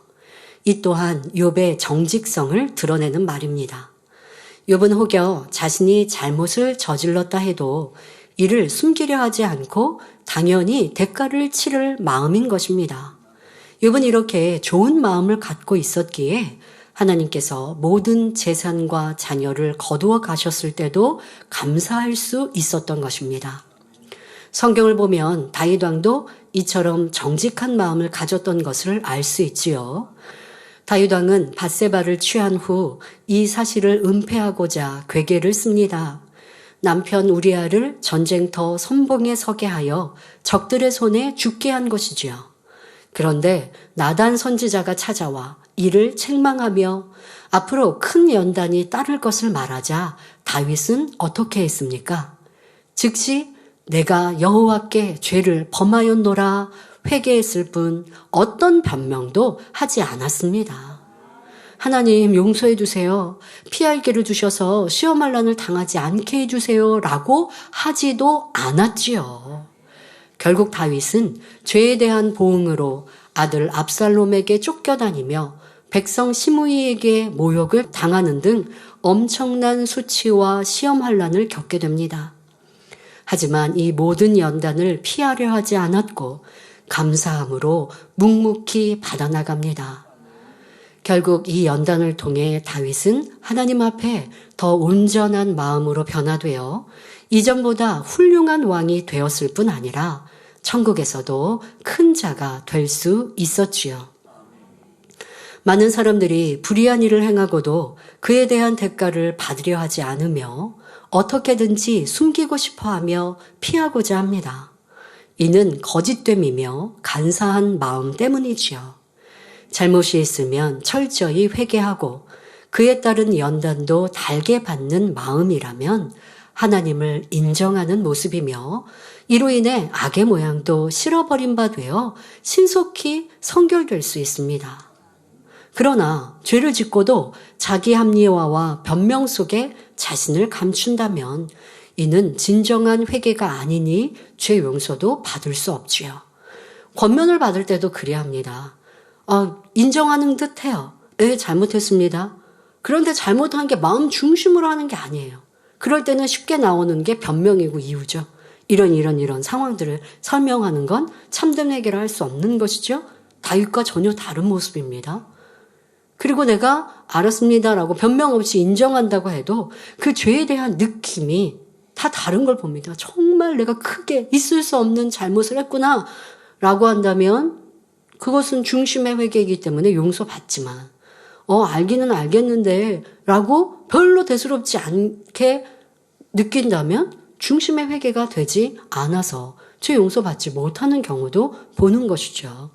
이 또한 욥의 정직성을 드러내는 말입니다. 욥은 혹여 자신이 잘못을 저질렀다 해도 이를 숨기려 하지 않고 당연히 대가를 치를 마음인 것입니다. 욥은 이렇게 좋은 마음을 갖고 있었기에 하나님께서 모든 재산과 자녀를 거두어 가셨을 때도 감사할 수 있었던 것입니다. 성경을 보면 다윗 왕도 이처럼 정직한 마음을 가졌던 것을 알 수 있지요. 다윗 왕은 밧세바를 취한 후 이 사실을 은폐하고자 괴계를 씁니다. 남편 우리아를 전쟁터 선봉에 서게 하여 적들의 손에 죽게 한 것이지요. 그런데 나단 선지자가 찾아와 이를 책망하며 앞으로 큰 연단이 따를 것을 말하자 다윗은 어떻게 했습니까? 즉시 내가 여호와께 죄를 범하였노라 회개했을 뿐 어떤 변명도 하지 않았습니다. 하나님 용서해 주세요. 피할 길을 두셔서 시험할 난을 당하지 않게 해주세요 라고 하지도 않았지요. 결국 다윗은 죄에 대한 보응으로 아들 압살롬에게 쫓겨다니며 백성 시므이에게 모욕을 당하는 등 엄청난 수치와 시험할 난을 겪게 됩니다. 하지만 이 모든 연단을 피하려 하지 않았고 감사함으로 묵묵히 받아나갑니다. 결국 이 연단을 통해 다윗은 하나님 앞에 더 온전한 마음으로 변화되어 이전보다 훌륭한 왕이 되었을 뿐 아니라 천국에서도 큰 자가 될 수 있었지요. 많은 사람들이 불의한 일을 행하고도 그에 대한 대가를 받으려 하지 않으며 어떻게든지 숨기고 싶어하며 피하고자 합니다. 이는 거짓됨이며 간사한 마음 때문이지요. 잘못이 있으면 철저히 회개하고 그에 따른 연단도 달게 받는 마음이라면 하나님을 인정하는 모습이며 이로 인해 악의 모양도 실어버린 바 되어 신속히 성결될 수 있습니다. 그러나 죄를 짓고도 자기 합리화와 변명 속에 자신을 감춘다면 이는 진정한 회개가 아니니 죄 용서도 받을 수 없지요. 권면을 받을 때도 그래야 합니다. 인정하는 듯 해요. 잘못했습니다. 그런데 잘못한 게 마음 중심으로 하는 게 아니에요. 그럴 때는 쉽게 나오는 게 변명이고 이유죠. 이런 상황들을 설명하는 건 참된 회개를 할 수 없는 것이죠. 다윗과 전혀 다른 모습입니다. 그리고 내가 알았습니다라고 변명 없이 인정한다고 해도 그 죄에 대한 느낌이 다 다른 걸 봅니다. 정말 내가 크게 있을 수 없는 잘못을 했구나 라고 한다면 그것은 중심의 회개이기 때문에 용서받지만 알기는 알겠는데 라고 별로 대수롭지 않게 느낀다면 중심의 회개가 되지 않아서 죄 용서받지 못하는 경우도 보는 것이죠.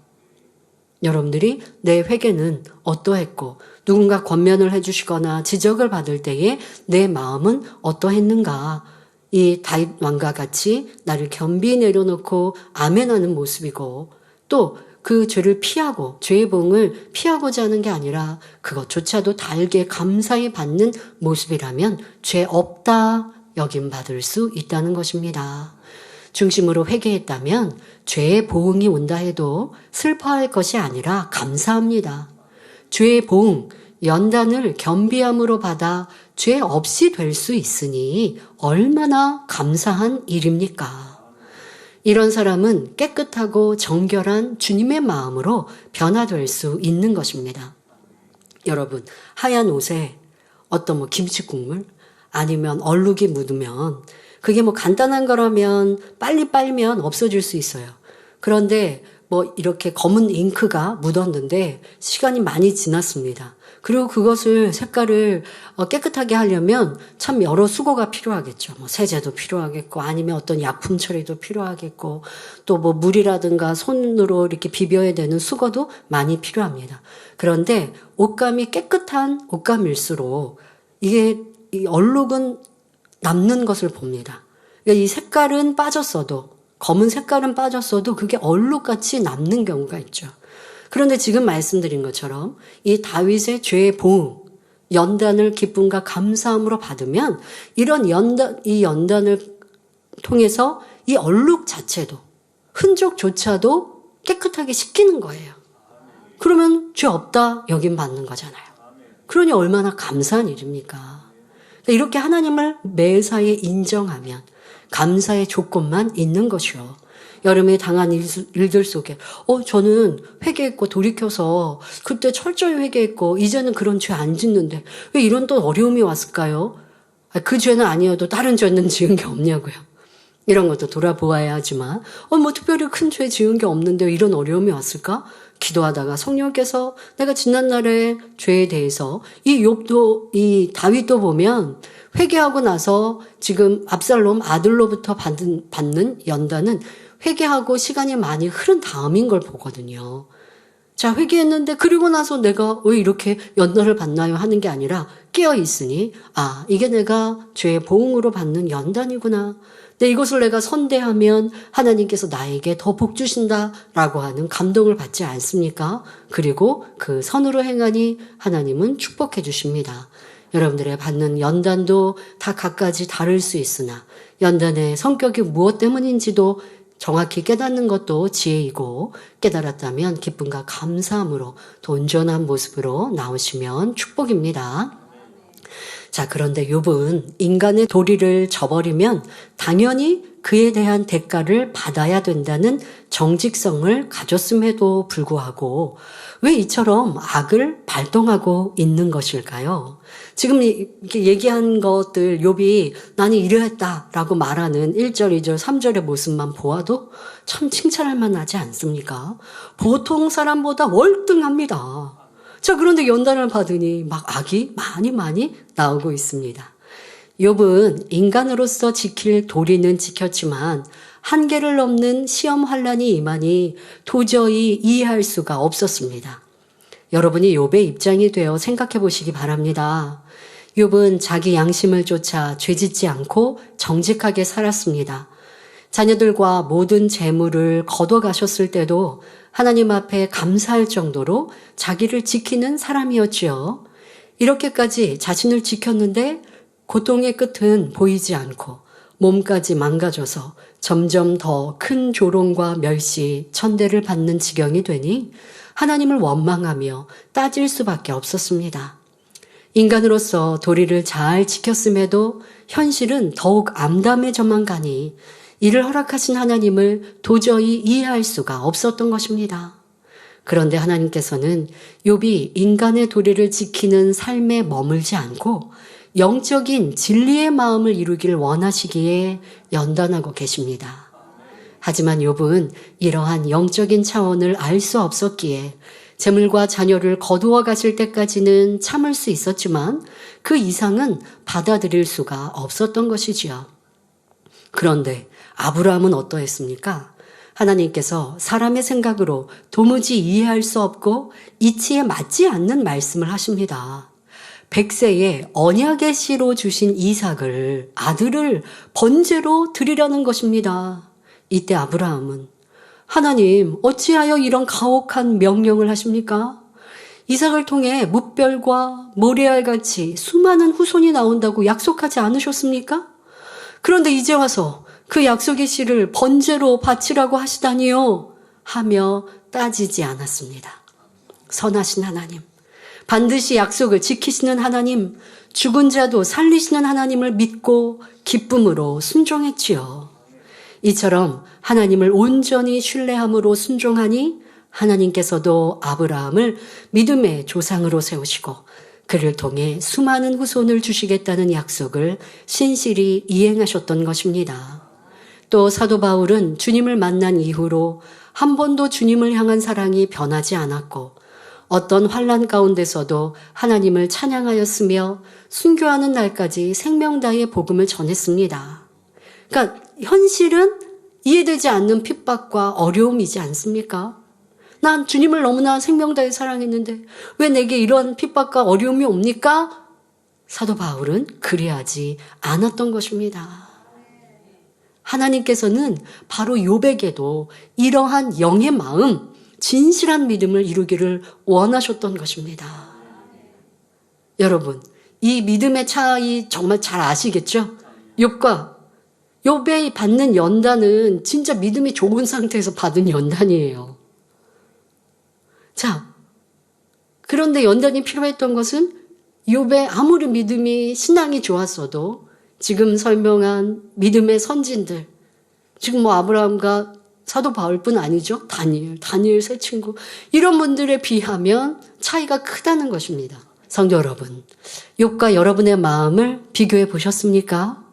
여러분들이 내 회개는 어떠했고 누군가 권면을 해주시거나 지적을 받을 때에 내 마음은 어떠했는가. 이 다윗 왕과 같이 나를 겸비 내려놓고 아멘하는 모습이고 또 그 죄를 피하고 죄의 봉을 피하고자 하는 게 아니라 그것조차도 달게 감사히 받는 모습이라면 죄 없다 여김 받을 수 있다는 것입니다. 중심으로 회개했다면 죄의 보응이 온다 해도 슬퍼할 것이 아니라 감사합니다. 죄의 보응, 연단을 겸비함으로 받아 죄 없이 될 수 있으니 얼마나 감사한 일입니까? 이런 사람은 깨끗하고 정결한 주님의 마음으로 변화될 수 있는 것입니다. 여러분, 하얀 옷에 어떤 김치 국물 아니면 얼룩이 묻으면 그게 간단한 거라면 빨리 빨면 없어질 수 있어요. 그런데 이렇게 검은 잉크가 묻었는데 시간이 많이 지났습니다. 그리고 그것을 색깔을 깨끗하게 하려면 참 여러 수고가 필요하겠죠. 세제도 필요하겠고 아니면 어떤 약품 처리도 필요하겠고 또 물이라든가 손으로 이렇게 비벼야 되는 수고도 많이 필요합니다. 그런데 옷감이 깨끗한 옷감일수록 이게 이 얼룩은 남는 것을 봅니다. 그러니까 이 색깔은 빠졌어도 검은 색깔은 빠졌어도 그게 얼룩같이 남는 경우가 있죠. 그런데 지금 말씀드린 것처럼 이 다윗의 죄의 보응, 연단을 기쁨과 감사함으로 받으면 이 연단을 통해서 이 얼룩 자체도 흔적조차도 깨끗하게 씻기는 거예요. 그러면 죄 없다 여김 받는 거잖아요. 그러니 얼마나 감사한 일입니까? 그러니까 이렇게 하나님을 매사에 인정하면 감사의 조건만 있는 것이요. 여름에 당한 일들 속에 저는 회개했고 돌이켜서 그때 철저히 회개했고 이제는 그런 죄 안 짓는데 왜 이런 또 어려움이 왔을까요? 그 죄는 아니어도 다른 죄는 지은 게 없냐고요. 이런 것도 돌아보아야 하지만 뭐 특별히 큰 죄 지은 게 없는데 왜 이런 어려움이 왔을까? 기도하다가 성령께서 내가 지난날의 죄에 대해서 이 다윗도 보면 회개하고 나서 지금 압살롬 아들로부터 받는 연단은 회개하고 시간이 많이 흐른 다음인 걸 보거든요. 자, 회개했는데 그리고 나서 내가 왜 이렇게 연단을 받나요? 하는 게 아니라 깨어 있으니 이게 내가 죄의 보응으로 받는 연단이구나. 근데 이것을 내가 선대하면 하나님께서 나에게 더 복 주신다라고 하는 감동을 받지 않습니까? 그리고 그 선으로 행하니 하나님은 축복해 주십니다. 여러분들의 받는 연단도 다 각가지 다를 수 있으나 연단의 성격이 무엇 때문인지도 정확히 깨닫는 것도 지혜이고 깨달았다면 기쁨과 감사함으로 더 온전한 모습으로 나오시면 축복입니다. 자, 그런데 욥은 인간의 도리를 저버리면 당연히 그에 대한 대가를 받아야 된다는 정직성을 가졌음에도 불구하고 왜 이처럼 악을 발동하고 있는 것일까요? 지금 이렇게 얘기한 것들 욥이 나는 이러했다라고 말하는 1절, 2절, 3절의 모습만 보아도 참 칭찬할 만하지 않습니까? 보통 사람보다 월등합니다. 자, 그런데 연단을 받으니 막 악이 많이 나오고 있습니다. 욥은 인간으로서 지킬 도리는 지켰지만 한계를 넘는 시험 환란이 임하니 도저히 이해할 수가 없었습니다. 여러분이 욥의 입장이 되어 생각해 보시기 바랍니다. 욥은 자기 양심을 쫓아 죄짓지 않고 정직하게 살았습니다. 자녀들과 모든 재물을 거둬가셨을 때도 하나님 앞에 감사할 정도로 자기를 지키는 사람이었지요. 이렇게까지 자신을 지켰는데 고통의 끝은 보이지 않고 몸까지 망가져서 점점 더 큰 조롱과 멸시, 천대를 받는 지경이 되니 하나님을 원망하며 따질 수밖에 없었습니다. 인간으로서 도리를 잘 지켰음에도 현실은 더욱 암담해져만 가니 이를 허락하신 하나님을 도저히 이해할 수가 없었던 것입니다. 그런데 하나님께서는 욥이 인간의 도리를 지키는 삶에 머물지 않고 영적인 진리의 마음을 이루길 원하시기에 연단하고 계십니다. 하지만 욥은 이러한 영적인 차원을 알 수 없었기에 재물과 자녀를 거두어 가실 때까지는 참을 수 있었지만 그 이상은 받아들일 수가 없었던 것이지요. 그런데 아브라함은 어떠했습니까? 하나님께서 사람의 생각으로 도무지 이해할 수 없고 이치에 맞지 않는 말씀을 하십니다. 100세에 언약의 씨로 주신 이삭을 아들을 번제로 드리라는 것입니다. 이때 아브라함은 하나님 어찌하여 이런 가혹한 명령을 하십니까? 이삭을 통해 뭇별과 모래알같이 수많은 후손이 나온다고 약속하지 않으셨습니까? 그런데 이제 와서 그 약속의 씨를 번제로 바치라고 하시다니요 하며 따지지 않았습니다. 선하신 하나님, 반드시 약속을 지키시는 하나님, 죽은 자도 살리시는 하나님을 믿고 기쁨으로 순종했지요. 이처럼 하나님을 온전히 신뢰함으로 순종하니 하나님께서도 아브라함을 믿음의 조상으로 세우시고 그를 통해 수많은 후손을 주시겠다는 약속을 신실히 이행하셨던 것입니다. 또 사도 바울은 주님을 만난 이후로 한 번도 주님을 향한 사랑이 변하지 않았고 어떤 환난 가운데서도 하나님을 찬양하였으며 순교하는 날까지 생명 다해 복음을 전했습니다. 그러니까 현실은 이해되지 않는 핍박과 어려움이지 않습니까? 난 주님을 너무나 생명 다해 사랑했는데 왜 내게 이런 핍박과 어려움이 옵니까? 사도 바울은 그리하지 않았던 것입니다. 하나님께서는 바로 욥에게도 이러한 영의 마음, 진실한 믿음을 이루기를 원하셨던 것입니다. 여러분, 이 믿음의 차이 정말 잘 아시겠죠? 욥이 받는 연단은 진짜 믿음이 좋은 상태에서 받은 연단이에요. 자, 그런데 연단이 필요했던 것은 욥의 아무리 믿음이 신앙이 좋았어도 지금 설명한 믿음의 선진들, 지금 뭐 아브라함과 사도 바울뿐 아니죠. 다니엘 세 친구, 이런 분들에 비하면 차이가 크다는 것입니다. 성도 여러분, 욥과 여러분의 마음을 비교해 보셨습니까?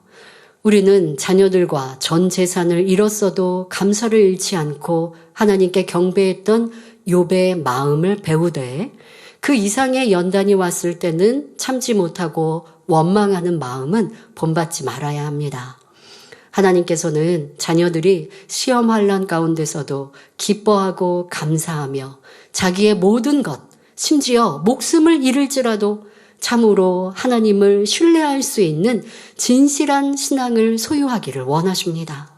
우리는 자녀들과 전 재산을 잃었어도 감사를 잃지 않고 하나님께 경배했던 욥의 마음을 배우되, 그 이상의 연단이 왔을 때는 참지 못하고 원망하는 마음은 본받지 말아야 합니다. 하나님께서는 자녀들이 시험 환난 가운데서도 기뻐하고 감사하며 자기의 모든 것, 심지어 목숨을 잃을지라도 참으로 하나님을 신뢰할 수 있는 진실한 신앙을 소유하기를 원하십니다.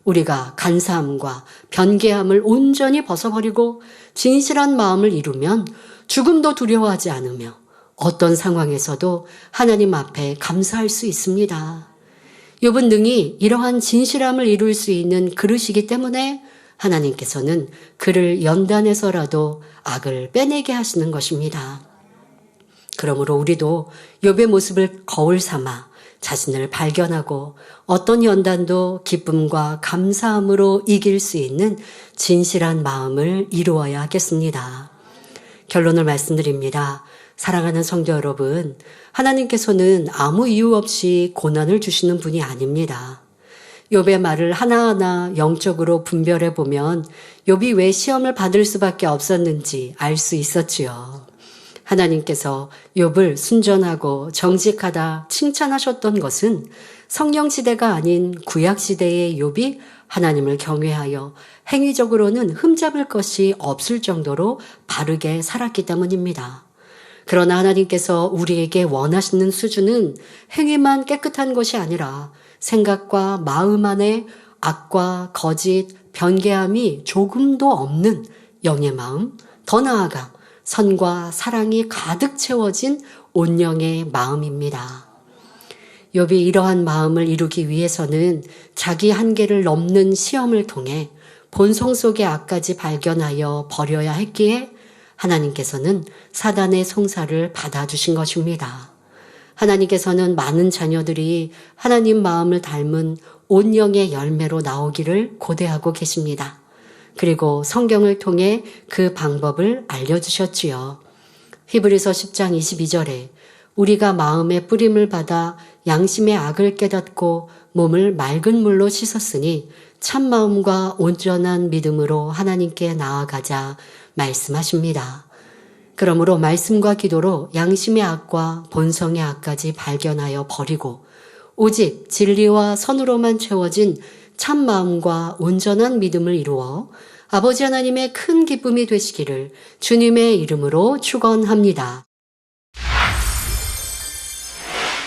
우리가 간사함과 변개함을 온전히 벗어버리고 진실한 마음을 이루면 죽음도 두려워하지 않으며 어떤 상황에서도 하나님 앞에 감사할 수 있습니다. 욥은 능히 이러한 진실함을 이룰 수 있는 그릇이기 때문에 하나님께서는 그를 연단해서라도 악을 빼내게 하시는 것입니다. 그러므로 우리도 욥의 모습을 거울 삼아 자신을 발견하고 어떤 연단도 기쁨과 감사함으로 이길 수 있는 진실한 마음을 이루어야 하겠습니다. 결론을 말씀드립니다. 사랑하는 성도 여러분, 하나님께서는 아무 이유 없이 고난을 주시는 분이 아닙니다. 욥의 말을 하나하나 영적으로 분별해 보면 욥이 왜 시험을 받을 수밖에 없었는지 알 수 있었지요. 하나님께서 욥을 순전하고 정직하다 칭찬하셨던 것은 성령시대가 아닌 구약시대의 욥이 하나님을 경외하여 행위적으로는 흠잡을 것이 없을 정도로 바르게 살았기 때문입니다. 그러나 하나님께서 우리에게 원하시는 수준은 행위만 깨끗한 것이 아니라 생각과 마음 안에 악과 거짓, 변개함이 조금도 없는 영의 마음, 더 나아가 선과 사랑이 가득 채워진 온영의 마음입니다. 욥이 이러한 마음을 이루기 위해서는 자기 한계를 넘는 시험을 통해 본성 속의 악까지 발견하여 버려야 했기에 하나님께서는 사단의 송사를 받아주신 것입니다. 하나님께서는 많은 자녀들이 하나님 마음을 닮은 온영의 열매로 나오기를 고대하고 계십니다. 그리고 성경을 통해 그 방법을 알려주셨지요. 히브리서 10장 22절에 우리가 마음의 뿌림을 받아 양심의 악을 깨닫고 몸을 맑은 물로 씻었으니 참 마음과 온전한 믿음으로 하나님께 나아가자 말씀하십니다. 그러므로 말씀과 기도로 양심의 악과 본성의 악까지 발견하여 버리고 오직 진리와 선으로만 채워진 참 마음과 온전한 믿음을 이루어 아버지 하나님의 큰 기쁨이 되시기를 주님의 이름으로 축원합니다.